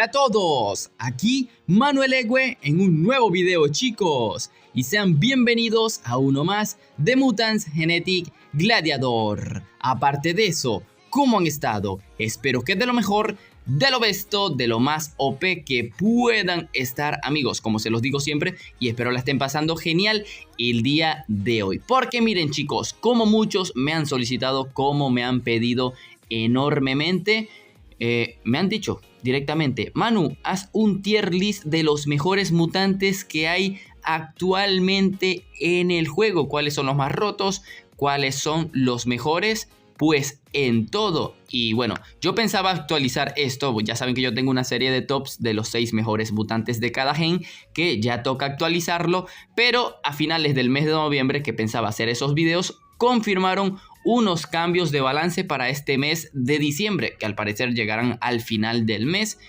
Hola a todos, aquí Manuel Egue en un nuevo video, chicos, y sean bienvenidos a uno más de Mutants Genetic Gladiator. Aparte de eso, ¿cómo han estado? Espero que de lo mejor, de lo besto, de lo más OP que puedan estar, amigos, como se los digo siempre, y espero la estén pasando genial el día de hoy. Porque miren, chicos, como muchos me han solicitado, como me han pedido enormemente, me han dicho directamente: Manu, haz un tier list de los mejores mutantes que hay actualmente en el juego. ¿Cuáles son los más rotos? ¿Cuáles son los mejores? Pues en todo. Y bueno, yo pensaba actualizar esto. Ya saben que yo tengo una serie de tops de los 6 mejores mutantes de cada gen, que ya toca actualizarlo. Pero a finales del mes de noviembre, que pensaba hacer esos videos, confirmaron unos cambios de balance para este mes de diciembre, que al parecer llegarán al final del mes.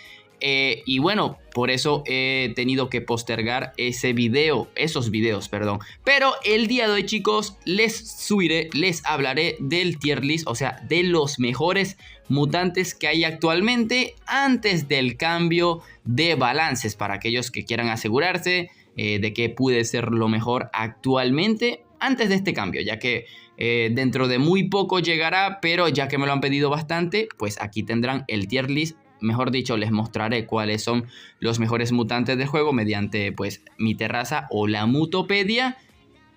Y bueno, por eso he tenido que postergar esos videos, perdón. Pero el día de hoy, chicos, les hablaré del tier list, o sea, de los mejores mutantes que hay actualmente antes del cambio de balances, para aquellos que quieran asegurarse de que puede ser lo mejor actualmente antes de este cambio, ya que dentro de muy poco llegará, pero ya que me lo han pedido bastante, pues aquí tendrán el tier list. Mejor dicho, les mostraré cuáles son los mejores mutantes del juego mediante pues mi terraza o la Mutopedia,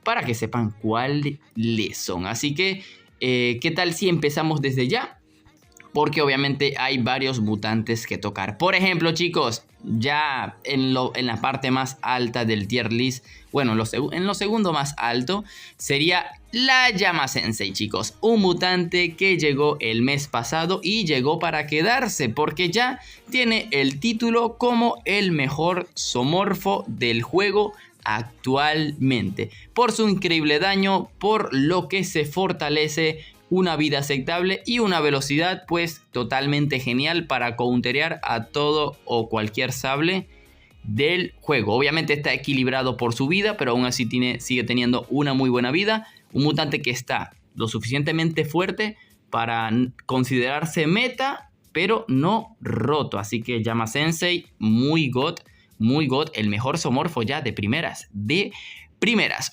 para que sepan cuáles son. Así que, ¿qué tal si empezamos desde ya? Porque obviamente hay varios mutantes que tocar. Por ejemplo, chicos, ya en la parte más alta del tier list, bueno, en lo segundo más alto, sería la Llama Sensei, chicos. Un mutante que llegó el mes pasado y llegó para quedarse, porque ya tiene el título como el mejor zoomorfo del juego actualmente. Por su increíble daño, por lo que se fortalece, una vida aceptable y una velocidad pues totalmente genial para counterear a todo o cualquier sable del juego. Obviamente está equilibrado por su vida, pero aún así sigue teniendo una muy buena vida. Un mutante que está lo suficientemente fuerte para considerarse meta, pero no roto. Así que Llama Sensei, muy god, el mejor zoomorfo ya de primeras.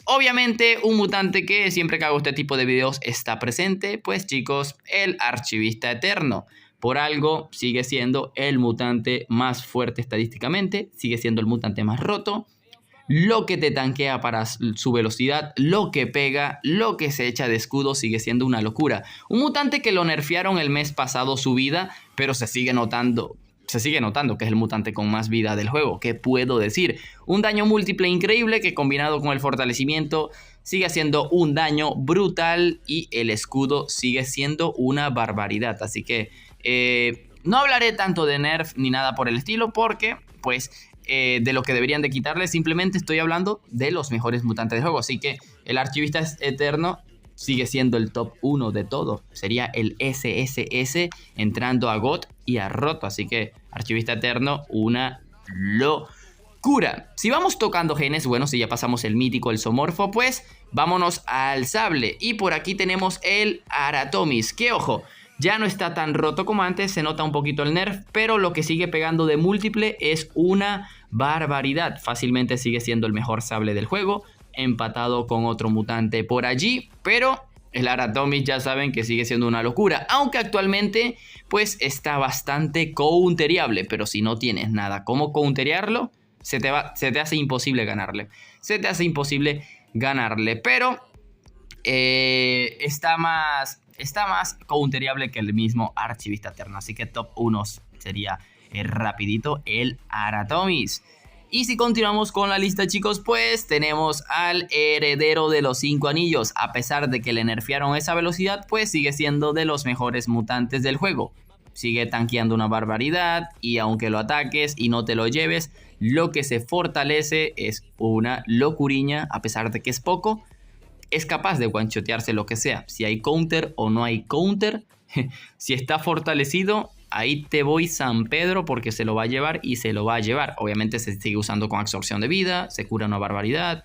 Obviamente un mutante que siempre que hago este tipo de videos está presente, pues chicos, el Archivista Eterno. Por algo sigue siendo el mutante más fuerte estadísticamente, sigue siendo el mutante más roto. Lo que te tanquea para su velocidad, lo que pega, lo que se echa de escudo, sigue siendo una locura. Un mutante que lo nerfearon el mes pasado su vida, pero se sigue notando que es el mutante con más vida del juego. ¿Qué puedo decir? Un daño múltiple increíble que combinado con el fortalecimiento sigue haciendo un daño brutal y el escudo sigue siendo una barbaridad. Así que no hablaré tanto de nerf ni nada por el estilo, porque pues de lo que deberían de quitarle, simplemente estoy hablando de los mejores mutantes del juego. Así que el Archivista Eterno sigue siendo el top 1 de todo. Sería el SSS entrando a GOT y a Roto. Así que Archivista Eterno, una locura. Si vamos tocando genes, bueno, si ya pasamos el mítico, el zoomorfo, pues vámonos al sable. Y por aquí tenemos el Aratomis, que ojo, ya no está tan roto como antes, se nota un poquito el nerf, pero lo que sigue pegando de múltiple es una barbaridad. Fácilmente sigue siendo el mejor sable del juego, empatado con otro mutante por allí, pero el Aratomis ya saben que sigue siendo una locura, aunque actualmente pues está bastante counteriable. Pero si no tienes nada como counterearlo, se te hace imposible ganarle. Pero está más counteriable que el mismo Archivista Eterno. Así que top 1 sería rapidito el Aratomis. Y si continuamos con la lista, chicos, pues tenemos al heredero de los 5 anillos. A pesar de que le nerfearon esa velocidad, pues sigue siendo de los mejores mutantes del juego. Sigue tanqueando una barbaridad, y aunque lo ataques y no te lo lleves, lo que se fortalece es una locuriña. A pesar de que es poco, es capaz de one-shotearse lo que sea. Si hay counter o no hay counter, si está fortalecido, ahí te voy San Pedro, porque se lo va a llevar y se lo va a llevar. Obviamente se sigue usando con absorción de vida, se cura una barbaridad.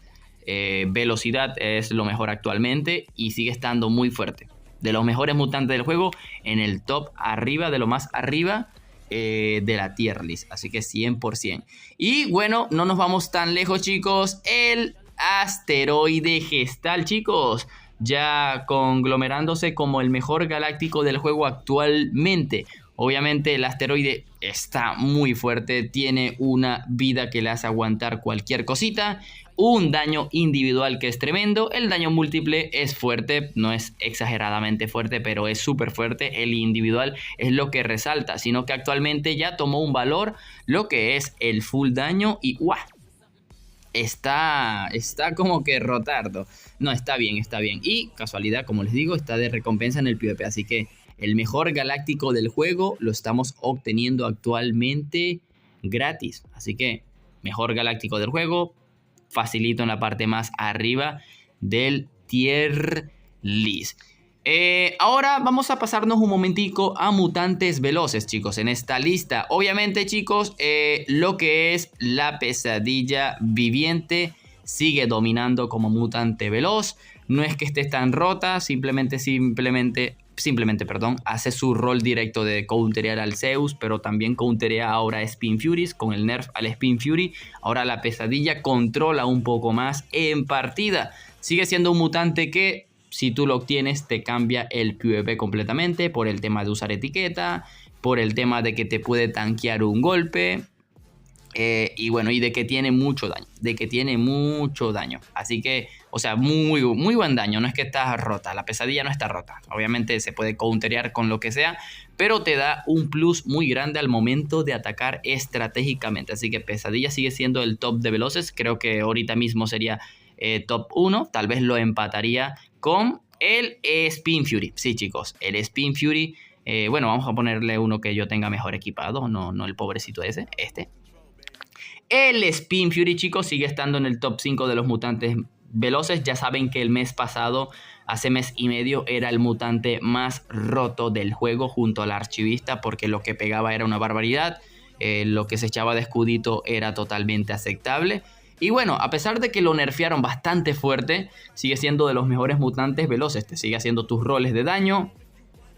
Velocidad es lo mejor actualmente y sigue estando muy fuerte. De los mejores mutantes del juego, en el top arriba, de lo más arriba. de la tier list, así que 100%. Y bueno, no nos vamos tan lejos, chicos. El asteroide gestal, chicos, ya conglomerándose como el mejor galáctico del juego actualmente. Obviamente el asteroide está muy fuerte, tiene una vida que le hace aguantar cualquier cosita, un daño individual que es tremendo, el daño múltiple es fuerte, no es exageradamente fuerte, pero es súper fuerte, el individual es lo que resalta, sino que actualmente ya tomó un valor lo que es el full daño y ¡guau! Está como que rotardo. No, está bien, está bien. Y casualidad, como les digo, está de recompensa en el PvP. Así que el mejor galáctico del juego lo estamos obteniendo actualmente gratis. Así que mejor galáctico del juego, facilito en la parte más arriba del tier list. Ahora vamos a pasarnos un momentico a mutantes veloces, chicos, en esta lista. Obviamente, chicos, lo que es la pesadilla viviente sigue dominando como mutante veloz. No es que esté tan rota, simplemente, perdón, hace su rol directo de counterear al Zeus, pero también counterea ahora a Spin Furies con el nerf al Spin Fury. Ahora la pesadilla controla un poco más en partida. Sigue siendo un mutante que, si tú lo obtienes, te cambia el PvP completamente por el tema de usar etiqueta, por el tema de que te puede tanquear un golpe. Y bueno, y de que tiene mucho daño, así que, o sea, muy buen daño. No es que está rota, la pesadilla no está rota, obviamente se puede counterear con lo que sea, pero te da un plus muy grande al momento de atacar estratégicamente. Así que pesadilla sigue siendo el top de veloces. Creo que ahorita mismo sería top 1, tal vez lo empataría con el Spin Fury. Sí, chicos, el Spin Fury, bueno, vamos a ponerle uno que yo tenga mejor equipado, no el pobrecito ese, El Spin Fury, chicos, sigue estando en el top 5 de los mutantes veloces. Ya saben que el mes pasado, hace mes y medio, era el mutante más roto del juego junto al archivista, porque lo que pegaba era una barbaridad. Lo que se echaba de escudito era totalmente aceptable. Y bueno, a pesar de que lo nerfearon bastante fuerte, sigue siendo de los mejores mutantes veloces. Te sigue haciendo tus roles de daño,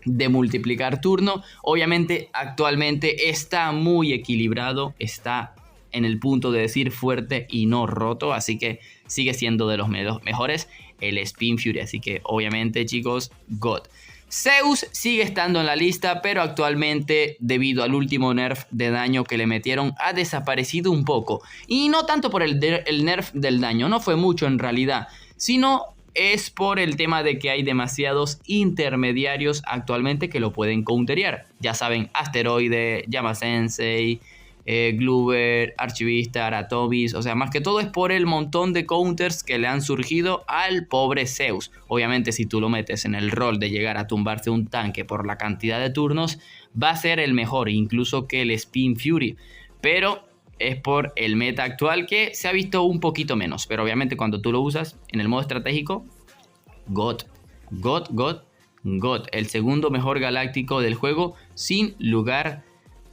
de multiplicar turno. Obviamente actualmente está muy equilibrado, está en el punto de decir fuerte y no roto, así que sigue siendo de los mejores el Spin Fury. Así que obviamente, chicos, God. Zeus sigue estando en la lista, pero actualmente, debido al último nerf de daño que le metieron, ha desaparecido un poco. Y no tanto por el nerf del daño, no fue mucho en realidad, sino es por el tema de que hay demasiados intermediarios actualmente que lo pueden counterear. Ya saben, Asteroide, Yama Sensei, Gloober, Archivista, Aratomis. O sea, más que todo es por el montón de counters que le han surgido al pobre Zeus. Obviamente, si tú lo metes en el rol de llegar a tumbarse un tanque por la cantidad de turnos, va a ser el mejor, incluso que el Spin Fury. Pero es por el meta actual que se ha visto un poquito menos. Pero obviamente cuando tú lo usas en el modo estratégico, God. El segundo mejor galáctico del juego, sin lugar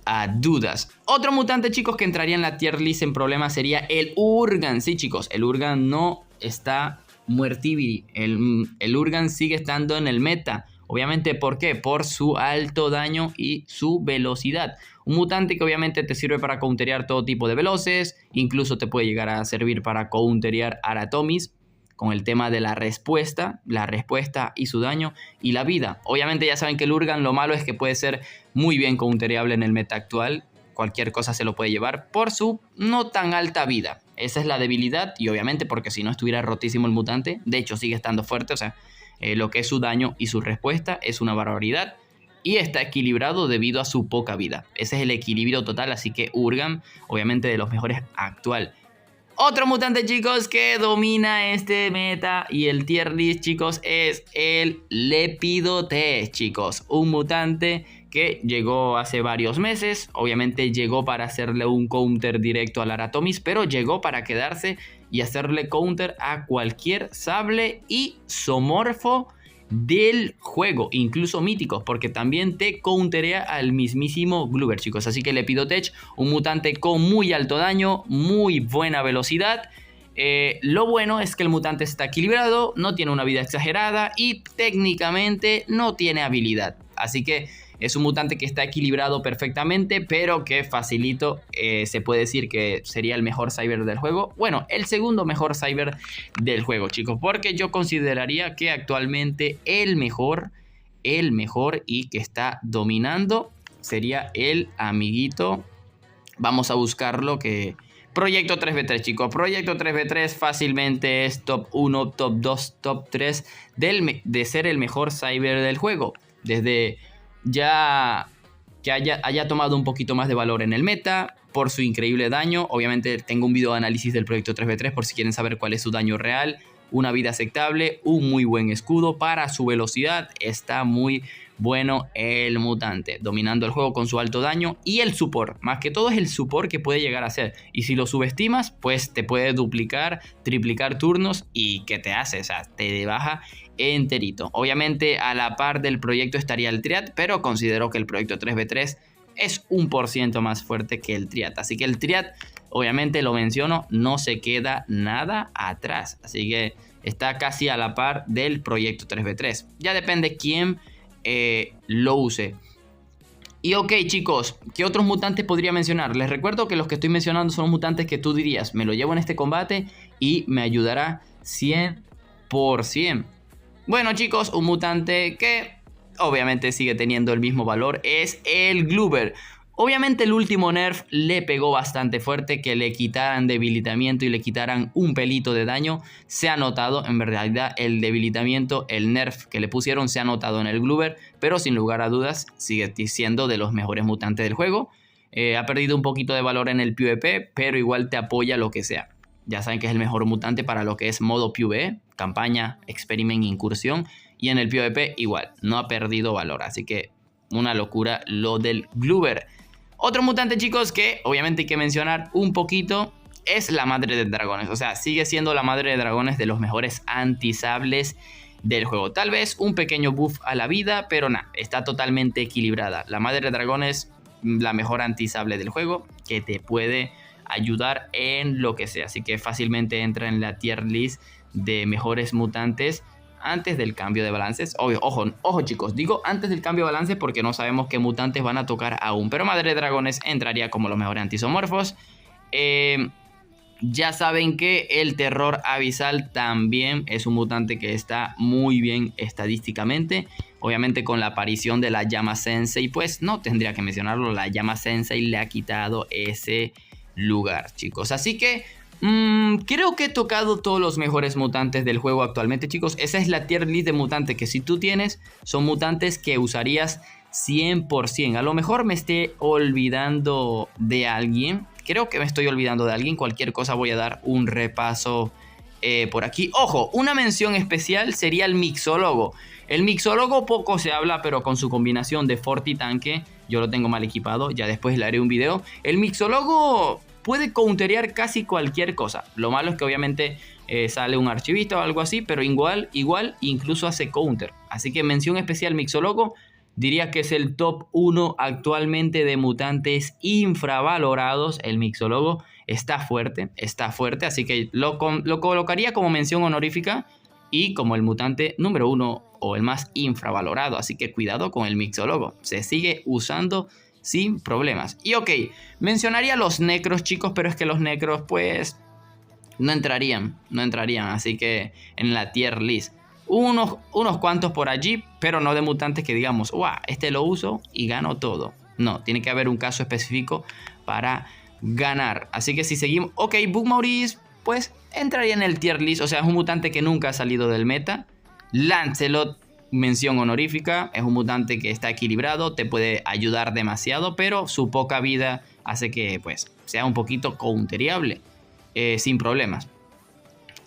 a dudas. Otro mutante, chicos, que entraría en la tier list en problemas sería el Urgan. Sí, chicos, el Urgan no está muertibiri. El Urgan sigue estando en el meta. Obviamente, ¿por qué? Por su alto daño y su velocidad. Un mutante que obviamente te sirve para counterear todo tipo de veloces. Incluso te puede llegar a servir para counterear Aratomis, con el tema de la respuesta y su daño y la vida. Obviamente ya saben que el Urgan, lo malo es que puede ser muy bien countereable en el meta actual. Cualquier cosa se lo puede llevar por su no tan alta vida. Esa es la debilidad, y obviamente porque si no estuviera rotísimo el mutante. De hecho sigue estando fuerte, o sea, lo que es su daño y su respuesta es una barbaridad. Y está equilibrado debido a su poca vida. Ese es el equilibrio total, así que Urgan, obviamente de los mejores actual. Otro mutante, chicos, que domina este meta y el tier list, chicos, es el Lepidotest, chicos. Un mutante que llegó hace varios meses. Obviamente llegó para hacerle un counter directo al Aratomis, pero llegó para quedarse y hacerle counter a cualquier sable y zoomorfo del juego, incluso míticos, porque también te counterea al mismísimo Gloober, chicos. Así que Lepidotech, un mutante con muy alto daño, muy buena velocidad. Lo bueno es que el mutante está equilibrado, no tiene una vida exagerada y técnicamente no tiene habilidad. Así que Es un mutante que está equilibrado perfectamente, pero que facilito se puede decir que sería el mejor Cyber del juego. Bueno, el segundo mejor Cyber del juego, chicos, porque yo consideraría que actualmente el mejor y que está dominando sería el amiguito. Vamos a buscarlo, que Proyecto 3v3, chicos. Proyecto 3v3 fácilmente es top 1, top 2, top 3 de ser el mejor Cyber del juego. Desde ya que haya tomado un poquito más de valor en el meta, por su increíble daño. Obviamente tengo un video de análisis del Proyecto 3v3 por si quieren saber cuál es su daño real. Una vida aceptable, un muy buen escudo para su velocidad. Está muy bueno el mutante, dominando el juego con su alto daño y el support. Más que todo es el support que puede llegar a hacer. Y si lo subestimas, pues te puede duplicar, triplicar turnos y ¿qué te hace? O sea, te baja enterito. Obviamente a la par del proyecto estaría el Triad, pero considero que el proyecto 3v3 es 1% más fuerte que el Triad. Así que el Triad, obviamente lo menciono, no se queda nada atrás. Así que está casi a la par del proyecto 3v3. Ya depende quién lo use. Y ok, chicos, ¿qué otros mutantes podría mencionar? Les recuerdo que los que estoy mencionando son mutantes que tú dirías, me lo llevo en este combate y me ayudará 100%. Bueno, chicos, un mutante que obviamente sigue teniendo el mismo valor es el Gloober. Obviamente el último nerf le pegó bastante fuerte, que le quitaran debilitamiento y le quitaran un pelito de daño. Se ha notado, en realidad el debilitamiento, el nerf que le pusieron se ha notado en el Gloober, pero sin lugar a dudas sigue siendo de los mejores mutantes del juego. Ha perdido un poquito de valor en el PvP, pero igual te apoya lo que sea. Ya saben que es el mejor mutante para lo que es modo PvE, campaña, experiment, incursión. Y en el PvP igual, no ha perdido valor, así que una locura lo del Gloober. Otro mutante, chicos, que obviamente hay que mencionar un poquito es la madre de dragones. O sea, sigue siendo la madre de dragones de los mejores antisables del juego. Tal vez un pequeño buff a la vida, pero nada, está totalmente equilibrada. La madre de dragones, la mejor antisable del juego, que te puede ayudar en lo que sea. Así que fácilmente entra en la tier list de mejores mutantes antes del cambio de balances. Ojo chicos, digo antes del cambio de balance porque no sabemos qué mutantes van a tocar aún, pero Madre de Dragones entraría como los mejores antisomorfos. Ya saben que el Terror Abisal también es un mutante que está muy bien estadísticamente. Obviamente con la aparición de la Llama Sensei, pues no tendría que mencionarlo, la Llama Sensei le ha quitado ese lugar, chicos. Así que creo que he tocado todos los mejores mutantes del juego actualmente, chicos. Esa es la tier list de mutantes que si tú tienes, son mutantes que usarías 100%. A lo mejor me esté olvidando de alguien. Creo que me estoy olvidando de alguien. Cualquier cosa voy a dar un repaso por aquí. Ojo, una mención especial sería el Mixólogo. El Mixólogo poco se habla, pero con su combinación de Forti Tanque, yo lo tengo mal equipado, ya después le haré un video. El Mixólogo puede counterear casi cualquier cosa. Lo malo es que obviamente sale un archivista o algo así, pero igual incluso hace counter. Así que mención especial Mixólogo. Diría que es el top 1 actualmente de mutantes infravalorados. El Mixólogo está fuerte, así que lo colocaría como mención honorífica y como el mutante número 1 o el más infravalorado. Así que cuidado con el Mixólogo, se sigue usando sin problemas. Y ok, mencionaría los necros, chicos, pero es que los necros pues no entrarían, así que en la tier list. Unos cuantos por allí, pero no de mutantes que digamos, wow, este lo uso y gano todo. No, tiene que haber un caso específico para ganar. Así que si seguimos, ok, Bug Maurice pues entraría en el tier list. O sea, es un mutante que nunca ha salido del meta. Lancelot, mención honorífica, es un mutante que está equilibrado, te puede ayudar demasiado, pero su poca vida hace que pues sea un poquito counteriable, sin problemas.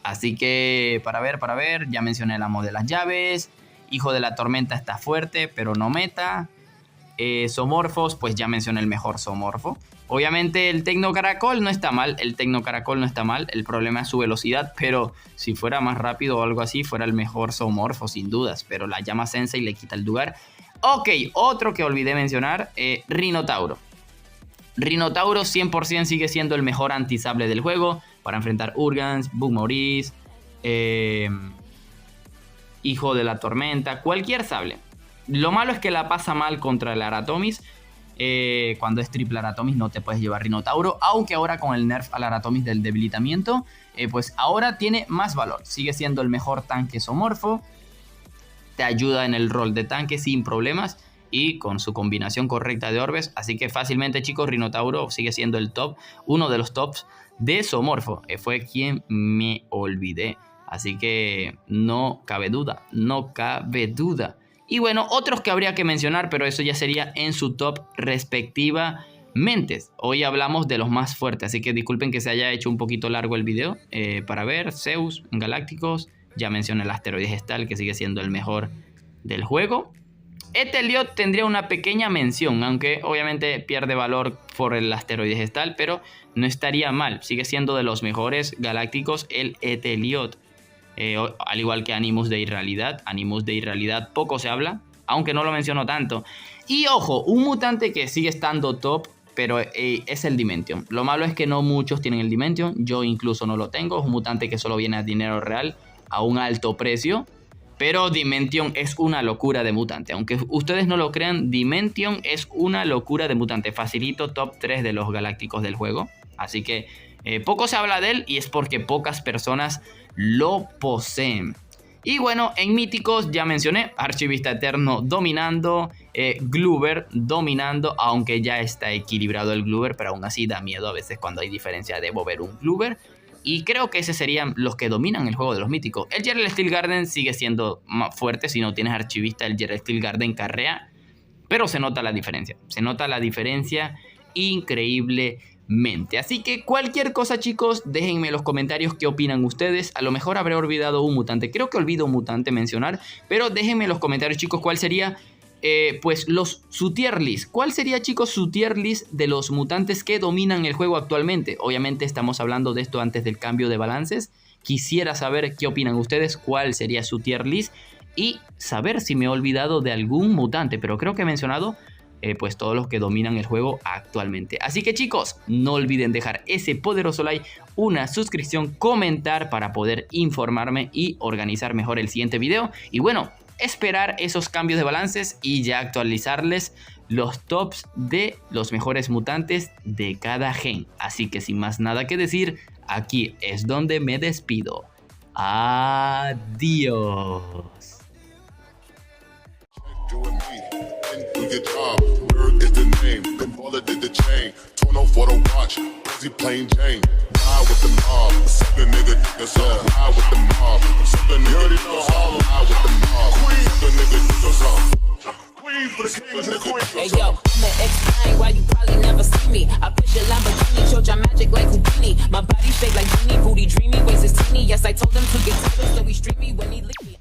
Así que para ver, ya mencioné el amo de las llaves. Hijo de la tormenta está fuerte, pero no meta. Zoomorfos, pues ya mencioné el mejor zoomorfo. Obviamente el Tecnocaracol no está mal. El problema es su velocidad, pero si fuera más rápido o algo así, fuera el mejor zoomorfo sin dudas. Pero la Llama Sensei le quita el lugar. Ok, otro que olvidé mencionar, Rinotauro. Rinotauro 100% sigue siendo el mejor antisable del juego para enfrentar Urgans, Bug Maurice, Hijo de la Tormenta, cualquier sable. Lo malo es que la pasa mal contra el Aratomis. Cuando es triple Aratomis no te puedes llevar Rinotauro, aunque ahora con el nerf al Aratomis del debilitamiento, pues ahora tiene más valor. Sigue siendo el mejor tanque Zoomorpho, te ayuda en el rol de tanque sin problemas y con su combinación correcta de orbes, así que fácilmente, chicos, Rinotauro sigue siendo el top, uno de los tops de Zoomorpho. Fue quien me olvidé, así que no cabe duda, no cabe duda. Y bueno, otros que habría que mencionar, pero eso ya sería en su top respectivamente. Hoy hablamos de los más fuertes, así que disculpen que se haya hecho un poquito largo el video. Para ver, Zeus, Galácticos, ya mencioné el Asteroide Gestal, que sigue siendo el mejor del juego. Eteliot tendría una pequeña mención, aunque obviamente pierde valor por el Asteroide Gestal, pero no estaría mal. Sigue siendo de los mejores galácticos el Eteliot. Al igual que Animus de Irrealidad. Animus de Irrealidad poco se habla, aunque no lo menciono tanto. Y ojo, un mutante que sigue estando top, pero es el Dimension. Lo malo es que no muchos tienen el Dimension, yo incluso no lo tengo. Es un mutante que solo viene a dinero real, a un alto precio. Pero Dimension es una locura de mutante. Aunque ustedes no lo crean, Dimension es una locura de mutante. Facilito top 3 de los galácticos del juego. Así que poco se habla de él y es porque pocas personas lo poseen. Y bueno, en míticos ya mencioné Archivista Eterno dominando, Gloober dominando, aunque ya está equilibrado el Gloober, pero aún así da miedo a veces cuando hay diferencia de mover un Gloober. Y creo que esos serían los que dominan el juego de los míticos. El Gerald Steel Garden sigue siendo más fuerte. Si no tienes Archivista, el Gerald Steel Garden carrea, pero se nota la diferencia. Se nota la diferencia increíblemente. Así que cualquier cosa, chicos, déjenme en los comentarios qué opinan ustedes. A lo mejor habré olvidado un mutante. Creo que olvido un mutante mencionar, pero déjenme en los comentarios, chicos, cuál sería pues su tier list. ¿Cuál sería, chicos, su tier list de los mutantes que dominan el juego actualmente? Obviamente estamos hablando de esto antes del cambio de balances. Quisiera saber qué opinan ustedes, cuál sería su tier list y saber si me he olvidado de algún mutante, pero creo que he mencionado pues todos los que dominan el juego actualmente. Así que, chicos, no olviden dejar ese poderoso like, una suscripción, comentar para poder informarme y organizar mejor el siguiente video. Y bueno, esperar esos cambios de balances y ya actualizarles los tops de los mejores mutantes de cada gen. Así que sin más nada que decir, aquí es donde me despido. Adiós. Hey yo, I'ma explain why you probably never see me. I push your Lamborghini, showed your magic like Houdini. My body shaped like Genie, booty dreamy, waist is teeny. Yes, I told him to get taller, so he streamy when he leave me.